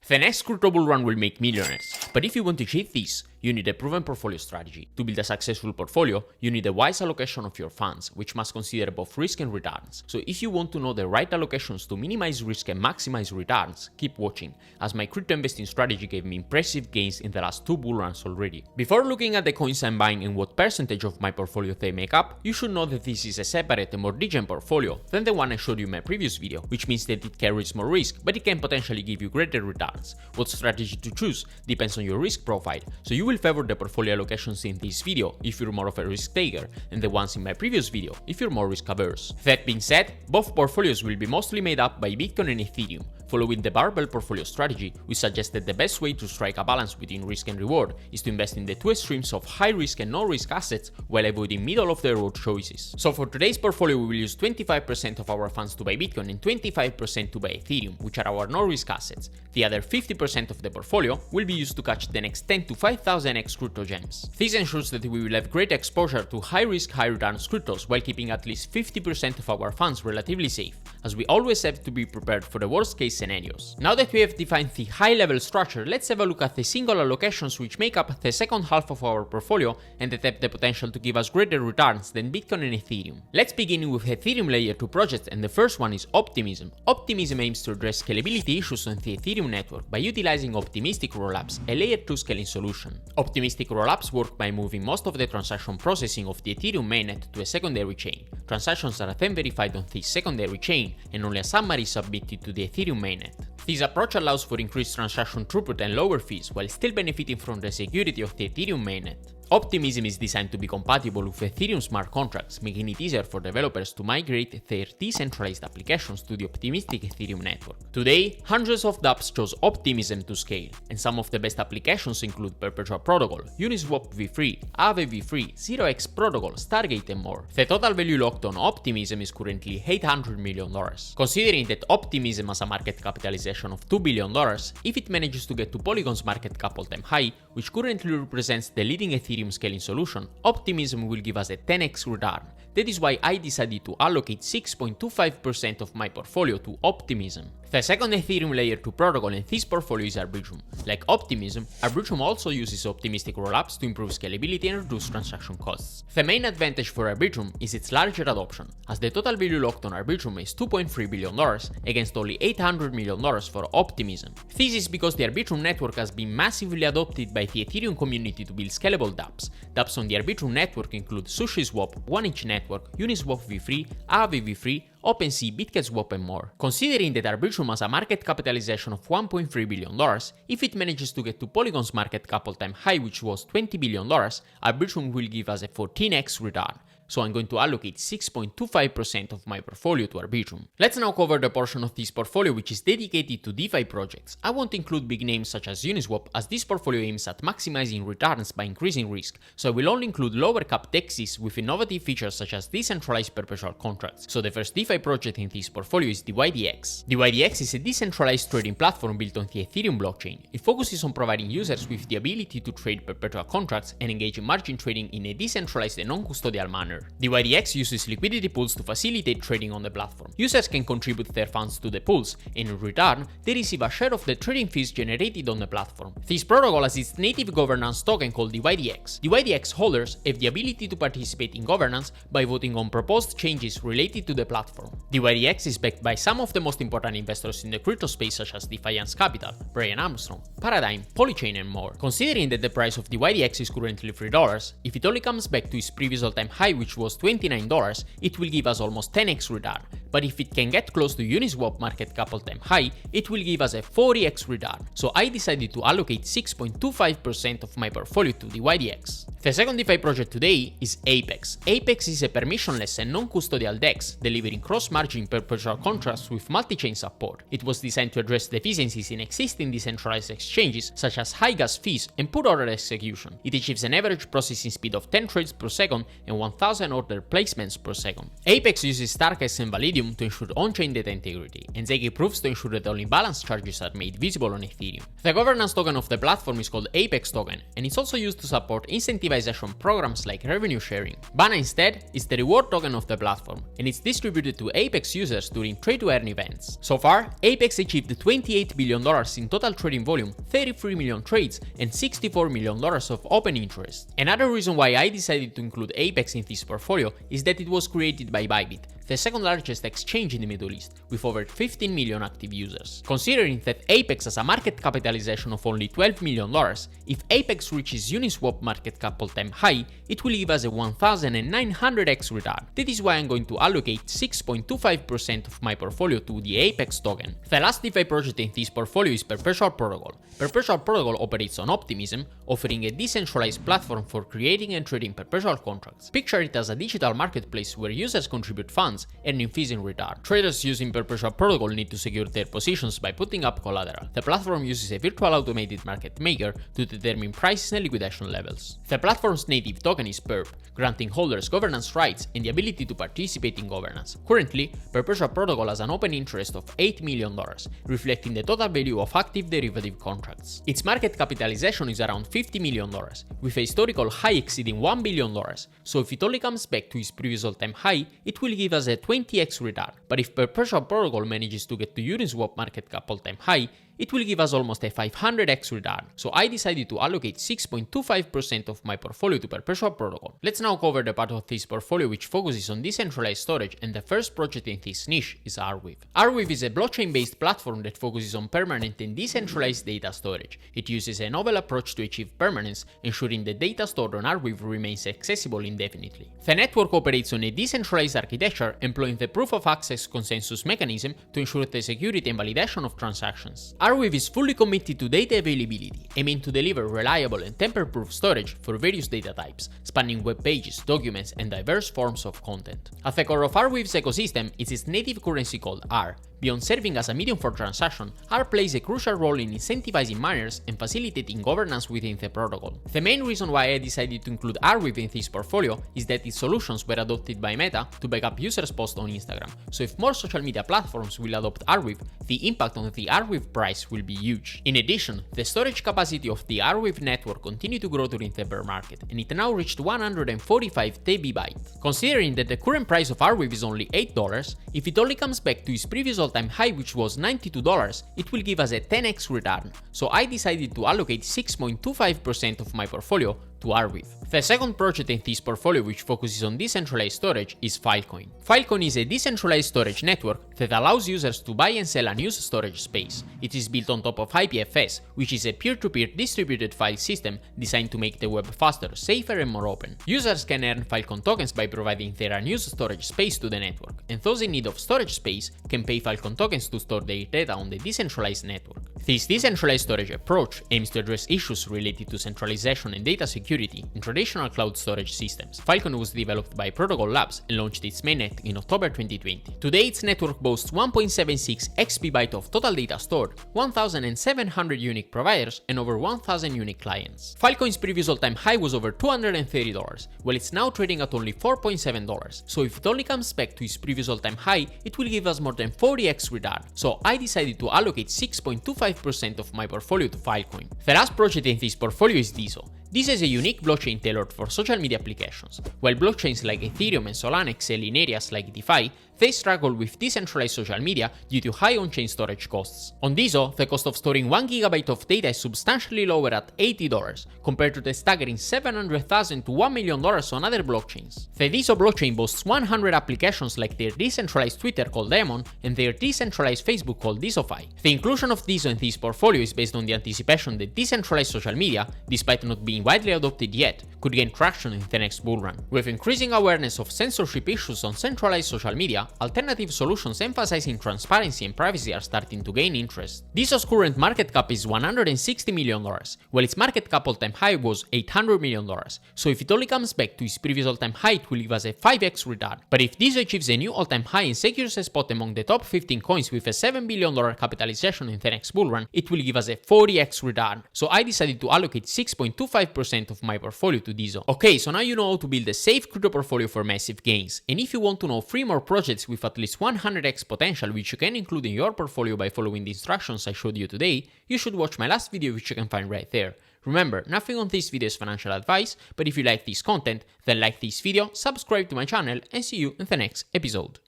The next crypto bull run will make millionaires, but if you want to achieve this, you need a proven portfolio strategy. To build a successful portfolio, you need a wise allocation of your funds, which must consider both risk and returns. So if you want to know the right allocations to minimize risk and maximize returns, keep watching, as my crypto investing strategy gave me impressive gains in the last 2 bull runs already. Before looking at the coins I'm buying and what percentage of my portfolio they make up, you should know that this is a separate and more degen portfolio than the one I showed you in my previous video, which means that it carries more risk, but it can potentially give you greater returns. What strategy to choose depends on your risk profile, so you will favor the portfolio allocations in this video if you're more of a risk taker, and the ones in my previous video if you're more risk averse. That being said, both portfolios will be mostly made up by Bitcoin and Ethereum. Following the barbell portfolio strategy, we suggest that the best way to strike a balance between risk and reward is to invest in the two extremes of high risk and no risk assets while avoiding middle of the road choices. So for today's portfolio, we will use 25% of our funds to buy Bitcoin and 25% to buy Ethereum, which are our no risk assets. The other 50% of the portfolio will be used to catch the next 10 to 5000x crypto gems. This ensures that we will have great exposure to high risk, high returns cryptos while keeping at least 50% of our funds relatively safe, as we always have to be prepared for the worst case scenarios. Now that we have defined the high level structure, let's have a look at the single allocations which make up the second half of our portfolio and that have the potential to give us greater returns than Bitcoin and Ethereum. Let's begin with Ethereum layer 2 projects, and the first one is Optimism. Optimism aims to address scalability issues on the Ethereum network by utilizing optimistic rollups, a layer 2 scaling solution. Optimistic rollups work by moving most of the transaction processing of the Ethereum mainnet to a secondary chain. Transactions are then verified on this secondary chain, and only a summary is submitted to the Ethereum mainnet. This approach allows for increased transaction throughput and lower fees, while still benefiting from the security of the Ethereum mainnet. Optimism is designed to be compatible with Ethereum smart contracts, making it easier for developers to migrate their decentralized applications to the optimistic Ethereum network. Today, hundreds of dApps chose Optimism to scale, and some of the best applications include Perpetual Protocol, Uniswap v3, Aave v3, 0x Protocol, Stargate and more. The total value locked on Optimism is currently $800 million. Considering that Optimism has a market capitalization of $2 billion, if it manages to get to Polygon's market cap all-time high, which currently represents the leading Ethereum scaling solution, Optimism will give us a 10x return. That is why I decided to allocate 6.25% of my portfolio to Optimism. The second Ethereum layer 2 protocol in this portfolio is Arbitrum. Like Optimism, Arbitrum also uses optimistic rollups to improve scalability and reduce transaction costs. The main advantage for Arbitrum is its larger adoption, as the total value locked on Arbitrum is $2.3 billion against only $800 million for Optimism. This is because the Arbitrum network has been massively adopted by the Ethereum community to build scalable dApps. dApps on the Arbitrum network include SushiSwap, 1inch Network, Uniswap v3, Aave v3, OpenSea, BitgetSwap and more. Considering that Arbitrum has a market capitalization of $1.3 billion, if it manages to get to Polygon's market cap all-time high, which was $20 billion, Arbitrum will give us a 14x return. So I'm going to allocate 6.25% of my portfolio to Arbitrum. Let's now cover the portion of this portfolio which is dedicated to DeFi projects. I won't include big names such as Uniswap, as this portfolio aims at maximizing returns by increasing risk, so I will only include lower cap DEXs with innovative features such as decentralized perpetual contracts. So the first DeFi project in this portfolio is dYdX. dYdX is a decentralized trading platform built on the Ethereum blockchain. It focuses on providing users with the ability to trade perpetual contracts and engage in margin trading in a decentralized and non-custodial manner. dYdX uses liquidity pools to facilitate trading on the platform. Users can contribute their funds to the pools, and in return, they receive a share of the trading fees generated on the platform. This protocol has its native governance token called dYdX. dYdX holders have the ability to participate in governance by voting on proposed changes related to the platform. dYdX is backed by some of the most important investors in the crypto space such as Defiance Capital, Brian Armstrong, Paradigm, Polychain and more. Considering that the price of dYdX is currently $3, if it only comes back to its previous all-time high which was $29, it will give us almost 10x return, but if it can get close to Uniswap market cap all-time high, it will give us a 40x return, so I decided to allocate 6.25% of my portfolio to dYdX. The second DeFi project today is Apex. Apex is a permissionless and non-custodial DEX, delivering cross-margin perpetual contracts with multi-chain support. It was designed to address deficiencies in existing decentralized exchanges such as high gas fees and poor order execution. It achieves an average processing speed of 10 trades per second and 1000 order placements per second. Apex uses Starkest and Validium to ensure on-chain data integrity, and Zeki proofs to ensure that only balanced charges are made visible on Ethereum. The governance token of the platform is called Apex token, and it's also used to support incentivized incentivization programs like revenue sharing. Bana instead is the reward token of the platform, and it's distributed to Apex users during trade-to-earn events. So far, Apex achieved $28 billion in total trading volume, 33 million trades, and $64 million of open interest. Another reason why I decided to include Apex in this portfolio is that it was created by Bybit, the second largest exchange in the Middle East, with over 15 million active users. Considering that Apex has a market capitalization of only $12 million, if Apex reaches Uniswap market cap all-time high, it will give us a 1900x return. That is why I'm going to allocate 6.25% of my portfolio to the Apex token. The last DeFi project in this portfolio is Perpetual Protocol. Perpetual Protocol operates on Optimism, offering a decentralized platform for creating and trading perpetual contracts. Picture it as a digital marketplace where users contribute funds, earning fees in return. Traders using Perpetual Protocol need to secure their positions by putting up collateral. The platform uses a virtual automated market maker to determine prices and liquidation levels. The platform's native token is PERP, granting holders governance rights and the ability to participate in governance. Currently, Perpetual Protocol has an open interest of $8 million, reflecting the total value of active derivative contracts. Its market capitalization is around $50 million, with a historical high exceeding $1 billion, so if it only comes back to its previous all-time high, it will give us a 20x return. But if Perpetual Protocol manages to get to Uniswap market cap all-time high, it will give us almost a 500x return, so I decided to allocate 6.25% of my portfolio to Perpetual Protocol. Let's now cover the part of this portfolio which focuses on decentralized storage, and the first project in this niche is Arweave. Arweave is a blockchain-based platform that focuses on permanent and decentralized data storage. It uses a novel approach to achieve permanence, ensuring the data stored on Arweave remains accessible indefinitely. The network operates on a decentralized architecture, employing the proof-of-access consensus mechanism to ensure the security and validation of transactions. Arweave is fully committed to data availability, aiming to deliver reliable and tamper-proof storage for various data types, spanning web pages, documents, and diverse forms of content. At the core of Arweave's ecosystem is its native currency called R. Beyond serving as a medium for transaction, R plays a crucial role in incentivizing miners and facilitating governance within the protocol. The main reason why I decided to include Arweave in this portfolio is that its solutions were adopted by Meta to back up users' posts on Instagram, so if more social media platforms will adopt Arweave, the impact on the Arweave price will be huge. In addition, the storage capacity of the Arweave network continued to grow during the bear market, and it now reached 145 TB. Considering that the current price of Arweave is only $8, if it only comes back to its previous all-time high, which was $92, it will give us a 10x return, so I decided to allocate 6.25% of my portfolio to Arweave. The second project in this portfolio which focuses on decentralized storage is Filecoin. Filecoin is a decentralized storage network that allows users to buy and sell unused storage space. It is built on top of IPFS, which is a peer-to-peer distributed file system designed to make the web faster, safer, and more open. Users can earn Filecoin tokens by providing their unused storage space to the network, and those in need of storage space can pay Filecoin tokens to store their data on the decentralized network. This decentralized storage approach aims to address issues related to centralization and data security in traditional cloud storage systems. Filecoin was developed by Protocol Labs and launched its mainnet in October 2020. Today, its network boasts 1.76 exabyte of total data stored, 1,700 unique providers, and over 1,000 unique clients. Filecoin's previous all-time high was over $230, while it's now trading at only $4.7, so if it only comes back to its previous all-time high, it will give us more than 40x return, so I decided to allocate 6.25% of my portfolio to Filecoin. The last project in this portfolio is DESO. This is a unique blockchain tailored for social media applications. While blockchains like Ethereum and Solana excel in areas like DeFi, they struggle with decentralized social media due to high on-chain storage costs. On DESO, the cost of storing 1 GB of data is substantially lower at $80, compared to the staggering $700,000 to $1 million on other blockchains. The DESO blockchain boasts 100 applications like their decentralized Twitter called Demon and their decentralized Facebook called DESOFi. The inclusion of DESO in this portfolio is based on the anticipation that decentralized social media, despite not being widely adopted yet, could gain traction in the next bull run. With increasing awareness of censorship issues on centralized social media, alternative solutions emphasizing transparency and privacy are starting to gain interest. DESO's current market cap is $160 million, while its market cap all-time high was $800 million, so if it only comes back to its previous all-time high, it will give us a 5x return. But if DESO achieves a new all-time high and secures a spot among the top 15 coins with a $7 billion capitalization in the next bull run, it will give us a 40x return, so I decided to allocate 6.25% of my portfolio to DESO. Okay, so now you know how to build a safe crypto portfolio for massive gains, and if you want to know 3 more projects assets with at least 100x potential which you can include in your portfolio by following the instructions I showed you today, you should watch my last video which you can find right there. Remember, nothing on this video is financial advice, but if you like this content, then like this video, subscribe to my channel, and see you in the next episode.